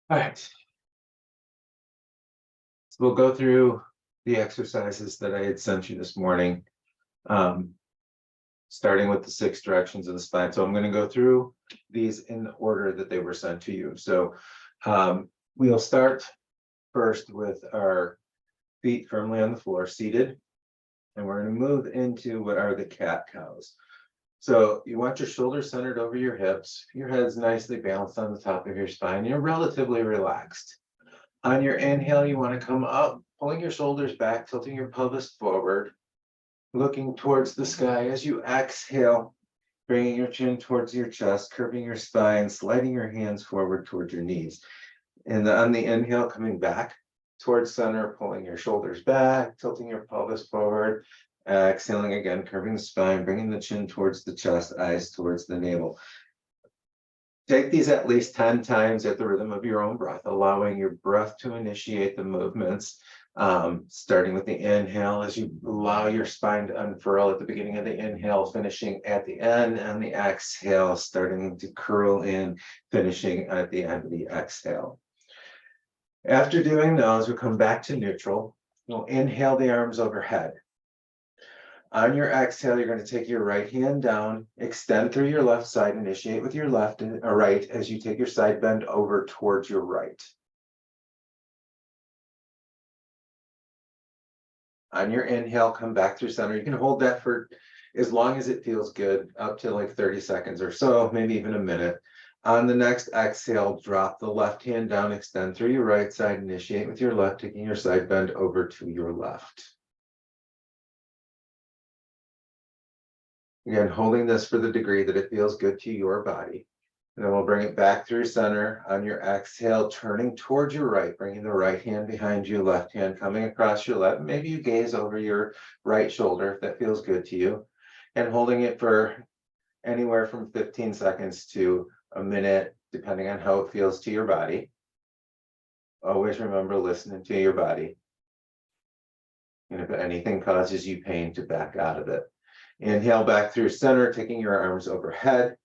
All right, so we'll go through the exercises that I had sent you this morning, um, starting with the 6 directions of the spine. So I'm going to go through these in the order that they were sent to you. So we'll start first with our feet firmly on the floor, seated, and we're going to move into what are the cat cows. So you want your shoulders centered over your hips, your head's nicely balanced on the top of your spine, you're relatively relaxed. On your inhale, you want to come up, pulling your shoulders back, tilting your pelvis forward, looking towards the sky. As you exhale, bringing your chin towards your chest, curving your spine, sliding your hands forward towards your knees. And on the inhale, coming back towards center, pulling your shoulders back, tilting your pelvis forward, exhaling again, curving the spine, bringing the chin towards the chest, eyes towards the navel. Take these at least 10 times at the rhythm of your own breath, allowing your breath to initiate the movements, starting with the inhale as you allow your spine to unfurl at the beginning of the inhale, finishing at the end, and the exhale, starting to curl in, finishing at the end of the exhale. After doing those, we'll come back to neutral. We'll inhale the arms overhead. On your exhale, you're going to take your right hand down, extend through your left side, initiate with your left and right as you take your side bend over towards your right. On your inhale, come back through center. You can hold that for as long as it feels good, up to like 30 seconds or so, maybe even a minute. On the next exhale, drop the left hand down, extend through your right side, initiate with your left, taking your side bend over to your left. Again, holding this for the degree that it feels good to your body. And then we'll bring it back through center on your exhale, turning towards your right, bringing the right hand behind you, left hand coming across your left. Maybe you gaze over your right shoulder if that feels good to you. And holding it for anywhere from 15 seconds to a minute, depending on how it feels to your body. Always remember listening to your body. And if anything causes you pain, to back out of it. Inhale back through center, taking your arms overhead.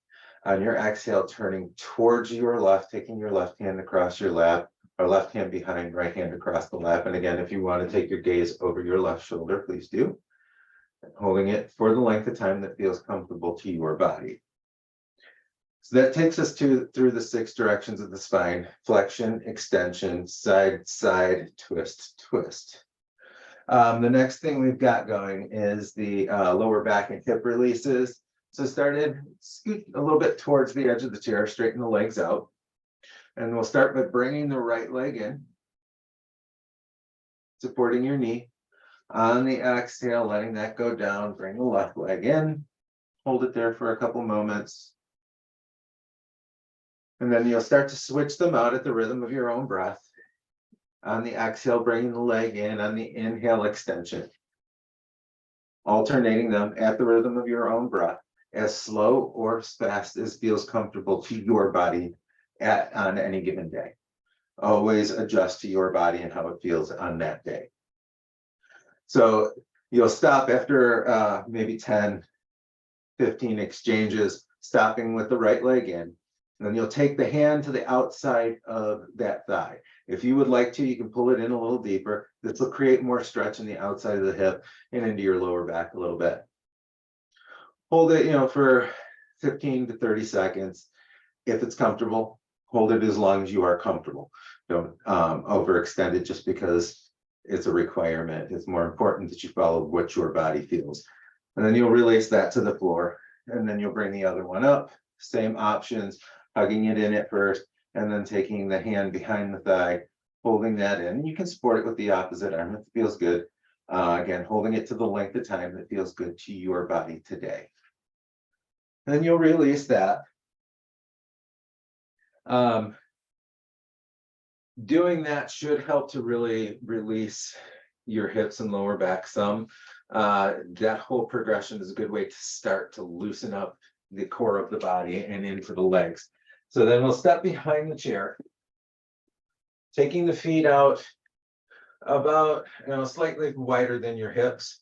On your exhale, turning towards your left, taking your left hand across your lap, or left hand behind, right hand across the lap. And again, if you want to take your gaze over your left shoulder, please do. Holding it for the length of time that feels comfortable to your body. So that takes us through the 6 directions of the spine: flexion, extension, side, side, twist, twist. The next thing we've got going is the lower back and hip releases. So scoot a little bit towards the edge of the chair, straighten the legs out. And we'll start by bringing the right leg in, supporting your knee. On the exhale, letting that go down, bring the left leg in, hold it there for a couple moments. And then you'll start to switch them out at the rhythm of your own breath. On the exhale, bringing the leg in, on the inhale, extension. Alternating them at the rhythm of your own breath, as slow or as fast as feels comfortable to your body on any given day. Always adjust to your body and how it feels on that day. So you'll stop after maybe 10, 15 exchanges, stopping with the right leg in. And then you'll take the hand to the outside of that thigh. If you would like to, you can pull it in a little deeper. This will create more stretch in the outside of the hip and into your lower back a little bit. Hold it, for 15 to 30 seconds. If it's comfortable, hold it as long as you are comfortable. Don't overextend it just because it's a requirement. It's more important that you follow what your body feels. And then you'll release that to the floor, and then you'll bring the other one up. Same options, hugging it in at first, and then taking the hand behind the thigh, holding that in. You can support it with the opposite arm if it feels good. Again, holding it to the length of time that feels good to your body today. And then you'll release that. Doing that should help to really release your hips and lower back some. That whole progression is a good way to start to loosen up the core of the body and into the legs. So then we'll step behind the chair, taking the feet out about slightly wider than your hips.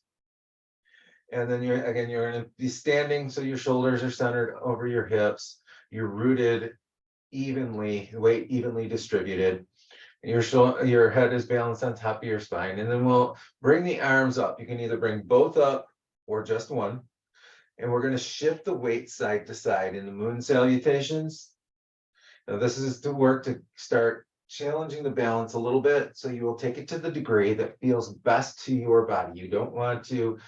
And then you're going to be standing so your shoulders are centered over your hips. You're rooted weight evenly distributed. Your head is balanced on top of your spine, and then we'll bring the arms up. You can either bring both up or just one. And we're going to shift the weight side to side in the moon salutations. Now, this is to work to start challenging the balance a little bit. So you will take it to the degree that feels best to your body. You don't want to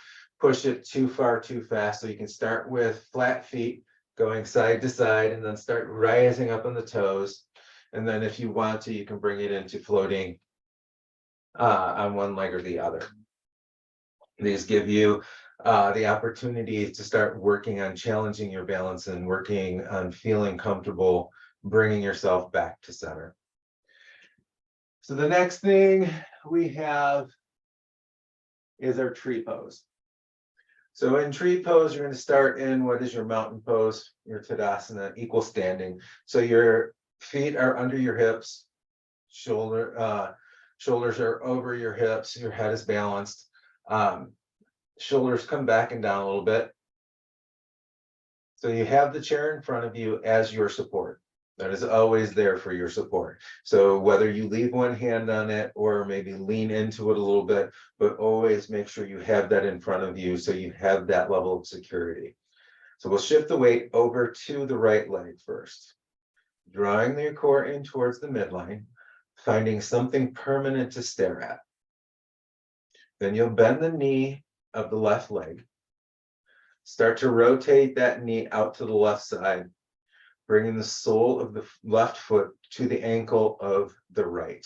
push it too far too fast. So you can start with flat feet going side to side and then start rising up on the toes. And then if you want to, you can bring it into floating on one leg or the other. These give you the opportunity to start working on challenging your balance and working on feeling comfortable, bringing yourself back to center. So the next thing we have is our tree pose. So in tree pose, you're going to start in what is your mountain pose, your Tadasana, equal standing. So your feet are under your hips, shoulders are over your hips, your head is balanced. Shoulders come back and down a little bit. So you have the chair in front of you as your support. That is always there for your support. So whether you leave one hand on it or maybe lean into it a little bit, but always make sure you have that in front of you so you have that level of security. So we'll shift the weight over to the right leg first, drawing the core in towards the midline, finding something permanent to stare at. Then you'll bend the knee of the left leg. Start to rotate that knee out to the left side, bringing the sole of the left foot to the ankle of the right.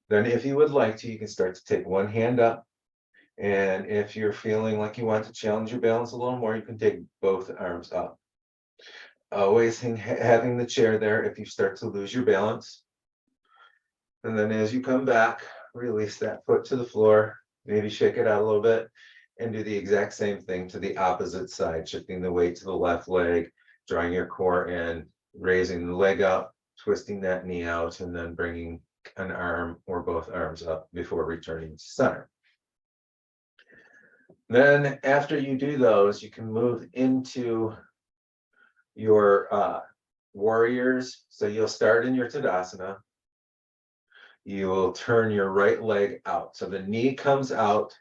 Then if you would like to, you can start to take one hand up. And if you're feeling like you want to challenge your balance a little more, you can take both arms up. Always having the chair there if you start to lose your balance. And then as you come back, release that foot to the floor, maybe shake it out a little bit, and do the exact same thing to the opposite side, shifting the weight to the left leg, drawing your core in, raising the leg up, twisting that knee out, and then bringing an arm or both arms up before returning to center. Then after you do those, you can move into your warriors. So you'll start in your Tadasana. You will turn your right leg out. So the knee comes out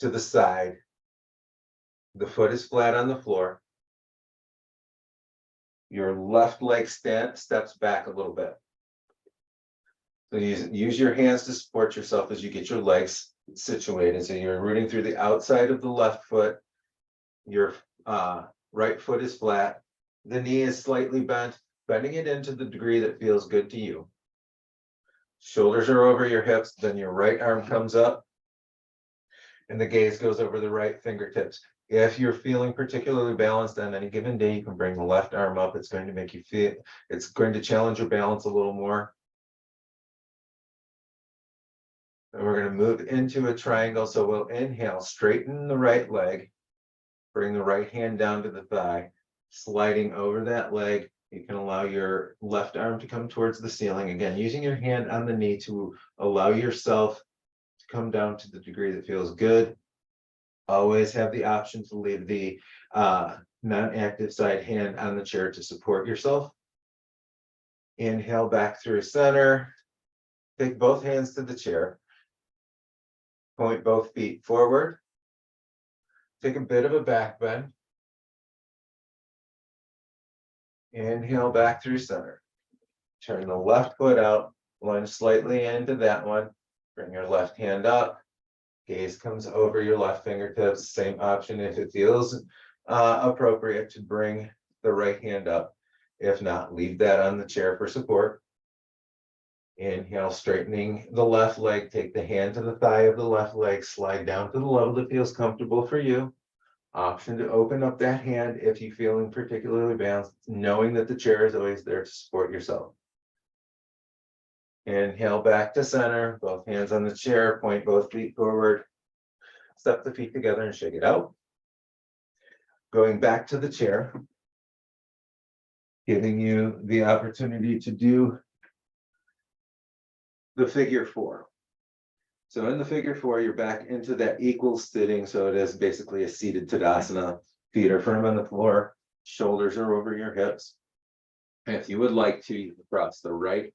to the side. The foot is flat on the floor. Your left leg steps back a little bit. So use your hands to support yourself as you get your legs situated. So you're rooting through the outside of the left foot. Your right foot is flat. The knee is slightly bent, bending it into the degree that feels good to you. Shoulders are over your hips, then your right arm comes up and the gaze goes over the right fingertips. If you're feeling particularly balanced on any given day, you can bring the left arm up. It's going to make you feel, it's going to challenge your balance a little more. And we're going to move into a triangle. So we'll inhale, straighten the right leg, bring the right hand down to the thigh, sliding over that leg. You can allow your left arm to come towards the ceiling. Again, using your hand on the knee to allow yourself to come down to the degree that feels good. Always have the option to leave the non-active side hand on the chair to support yourself. Inhale back through center. Take both hands to the chair. Point both feet forward. Take a bit of a back bend. Inhale back through center. Turn the left foot out, lunge slightly into that one. Bring your left hand up. Gaze comes over your left fingertips. Same option if it feels appropriate to bring the right hand up. If not, leave that on the chair for support. Inhale, straightening the left leg. Take the hand to the thigh of the left leg. Slide down to the level that feels comfortable for you. Option to open up that hand if you're feeling particularly balanced, knowing that the chair is always there to support yourself. Inhale back to center, both hands on the chair, point both feet forward. Step the feet together and shake it out. Going back to the chair, giving you the opportunity to do the figure four. So in the figure four, you're back into that equal sitting. So it is basically a seated Tadasana. Feet are firm on the floor. Shoulders are over your hips. And if you would like to, you can cross the right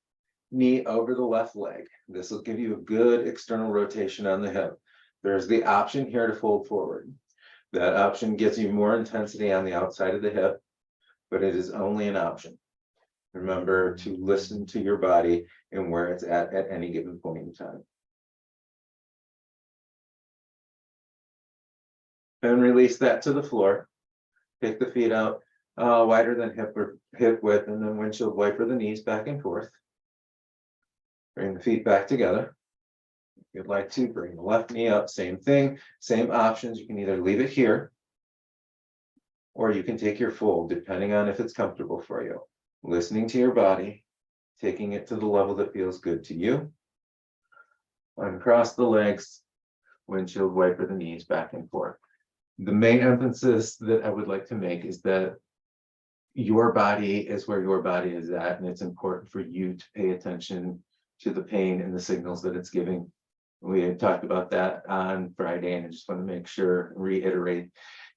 knee over the left leg. This will give you a good external rotation on the hip. There's the option here to fold forward. That option gives you more intensity on the outside of the hip, but it is only an option. Remember to listen to your body and where it's at any given point in time. And release that to the floor. Take the feet out wider than hip width, and then windshield wiper the knees back and forth. Bring the feet back together. If you'd like to, bring the left knee up, same thing, same options. You can either leave it here, or you can take your fold, depending on if it's comfortable for you. Listening to your body, taking it to the level that feels good to you. Uncross the legs, windshield wiper the knees back and forth. The main emphasis that I would like to make is that your body is where your body is at, and it's important for you to pay attention to the pain and the signals that it's giving. We had talked about that on Friday, and I just want to make sure, reiterate,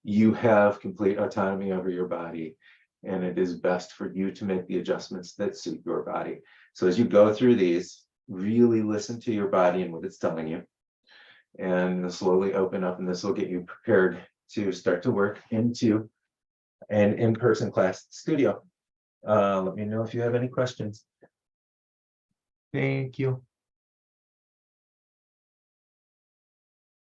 you have complete autonomy over your body, and it is best for you to make the adjustments that suit your body. So as you go through these, really listen to your body and what it's telling you, and slowly open up, and this will get you prepared to start to work into an in-person class studio. Let me know if you have any questions. Thank you.